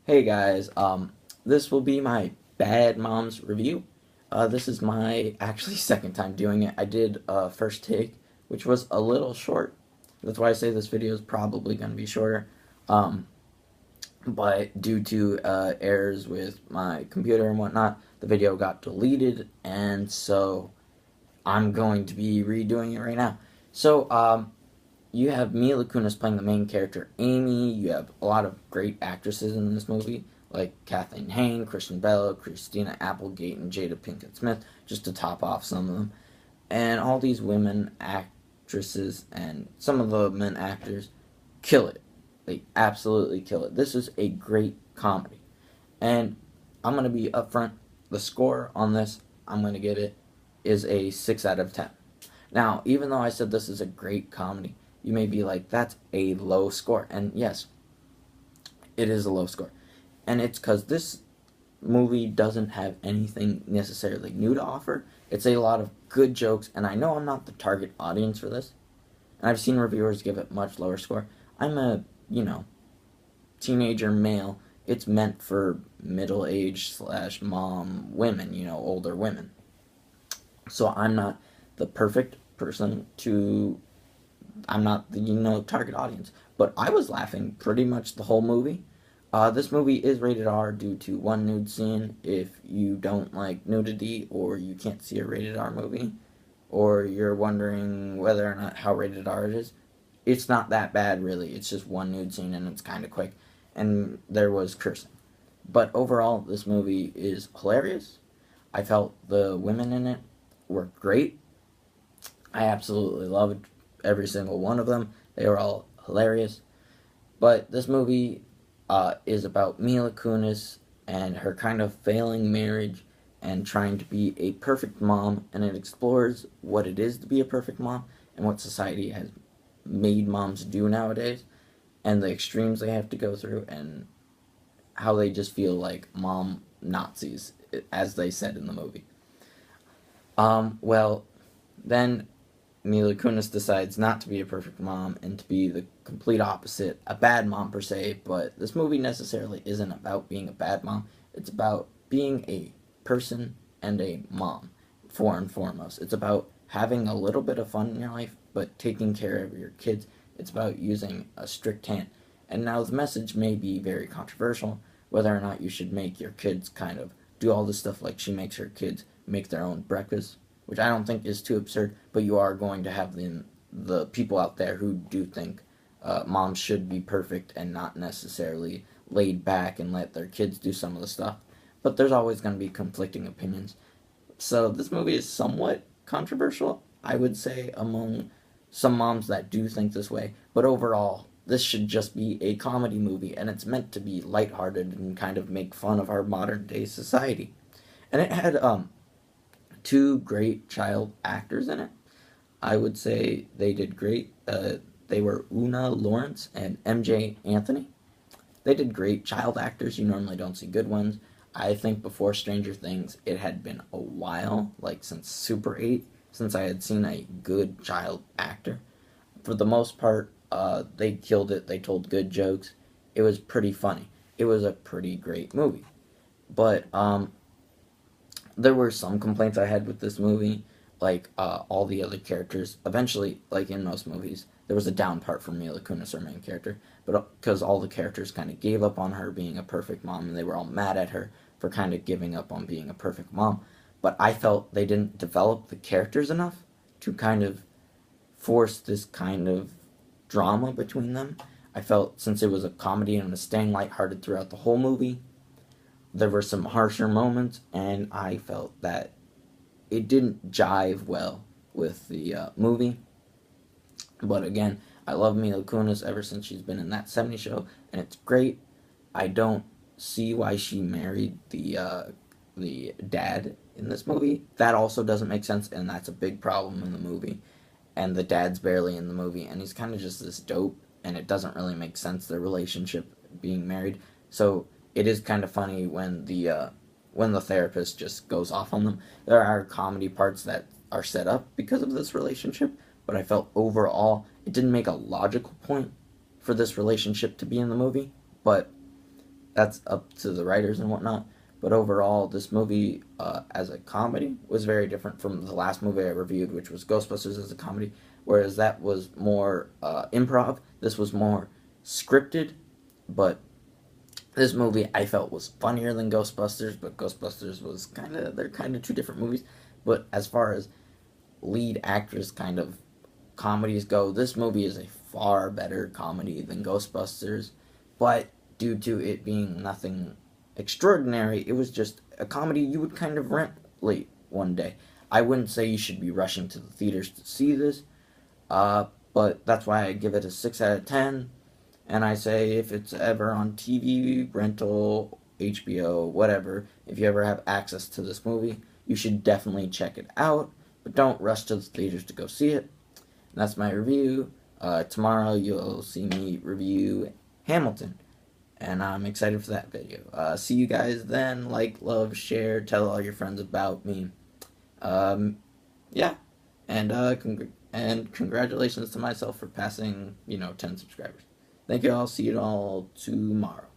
Hey guys, this will be my Bad Moms review. This is my actually second time doing it. I did first take, which was a little short. That's why I say this video is probably going to be shorter. Um, but due to errors with my computer and whatnot, the video got deleted, and so I'm going to be redoing it right now. So, you have Mila Kunis playing the main character, Amy. You have a lot of great actresses in this movie, like Kathleen Hayne, Kristen Bell, Christina Applegate, and Jada Pinkett Smith, just to top off some of them. And all these women actresses and some of the men actors kill it. They absolutely kill it. This is a great comedy. And I'm going to be upfront. The score on this, I'm going to give it, is a 6 out of 10. Now, even though I said this is a great comedy, you may be like, that's a low score. And yes, it is a low score. And it's because this movie doesn't have anything necessarily new to offer. It's a lot of good jokes, and I know I'm not the target audience for this. And I've seen reviewers give it much lower score. I'm a, teenager male. It's meant for middle-aged / mom women, older women. So I'm not the perfect person to I'm not the target audience, but I was laughing pretty much the whole movie. This movie is rated R due to one nude scene. If you don't like nudity or you can't see a rated R movie, or you're wondering whether or not how rated R it is, it's not that bad really. It's just one nude scene and it's kind of quick, and there was cursing. But overall, this movie is hilarious. I felt the women in it were great. I absolutely loved every single one of them. They were all hilarious. But this movie is about Mila Kunis and her kind of failing marriage and trying to be a perfect mom, and it explores what it is to be a perfect mom and what society has made moms do nowadays, and the extremes they have to go through, and how they just feel like mom Nazis, as they said in the movie. Well, then Mila Kunis decides not to be a perfect mom and to be the complete opposite, a bad mom per se, but this movie necessarily isn't about being a bad mom. It's about being a person and a mom, for and foremost. It's about having a little bit of fun in your life, but taking care of your kids. It's about using a strict hand. And now the message may be very controversial, whether or not you should make your kids kind of do all this stuff like she makes her kids make their own breakfast, which I don't think is too absurd, but you are going to have the people out there who do think moms should be perfect and not necessarily laid back and let their kids do some of the stuff. But there's always going to be conflicting opinions. So this movie is somewhat controversial, I would say, among some moms that do think this way. But overall, this should just be a comedy movie, and it's meant to be lighthearted and kind of make fun of our modern day society. And it had two great child actors in it. I would say they did great. They were Una Lawrence and MJ Anthony. They did great child actors. You normally don't see good ones. I think before Stranger Things, it had been a while, like since Super 8, since I had seen a good child actor. For the most part, they killed it. They told good jokes. It was pretty funny. It was a pretty great movie. But there were some complaints I had with this movie, like all the other characters. Eventually, like in most movies, there was a down part for Mila Kunis, our main character, but because all the characters kind of gave up on her being a perfect mom, and they were all mad at her for kind of giving up on being a perfect mom. But I felt they didn't develop the characters enough to kind of force this kind of drama between them. I felt since it was a comedy and was staying lighthearted throughout the whole movie, there were some harsher moments, and I felt that it didn't jive well with the movie. But again, I love Mila Kunis ever since she's been in that '70s show, and it's great. I don't see why she married the dad in this movie. That also doesn't make sense, and that's a big problem in the movie. And the dad's barely in the movie, and he's kind of just this dope, and it doesn't really make sense, their relationship being married. So it is kind of funny when the therapist just goes off on them. There are comedy parts that are set up because of this relationship, but I felt overall it didn't make a logical point for this relationship to be in the movie. But that's up to the writers and whatnot. But overall, this movie, as a comedy, was very different from the last movie I reviewed, which was Ghostbusters as a comedy. Whereas that was more improv. This was more scripted. But this movie I felt was funnier than Ghostbusters. But Ghostbusters was they're kind of two different movies. But as far as lead actress kind of comedies go, this movie is a far better comedy than Ghostbusters. But due to it being nothing extraordinary, it was just a comedy you would kind of rent late one day. I wouldn't say you should be rushing to the theaters to see this, but that's why I give it a 6 out of 10. And I say if it's ever on TV, rental, HBO, whatever, if you ever have access to this movie, you should definitely check it out. But don't rush to the theaters to go see it. And that's my review. Tomorrow you'll see me review Hamilton. And I'm excited for that video. See you guys then. Like, love, share, tell all your friends about me. Yeah. And congratulations to myself for passing, 10 subscribers. Thank you all. See you all tomorrow.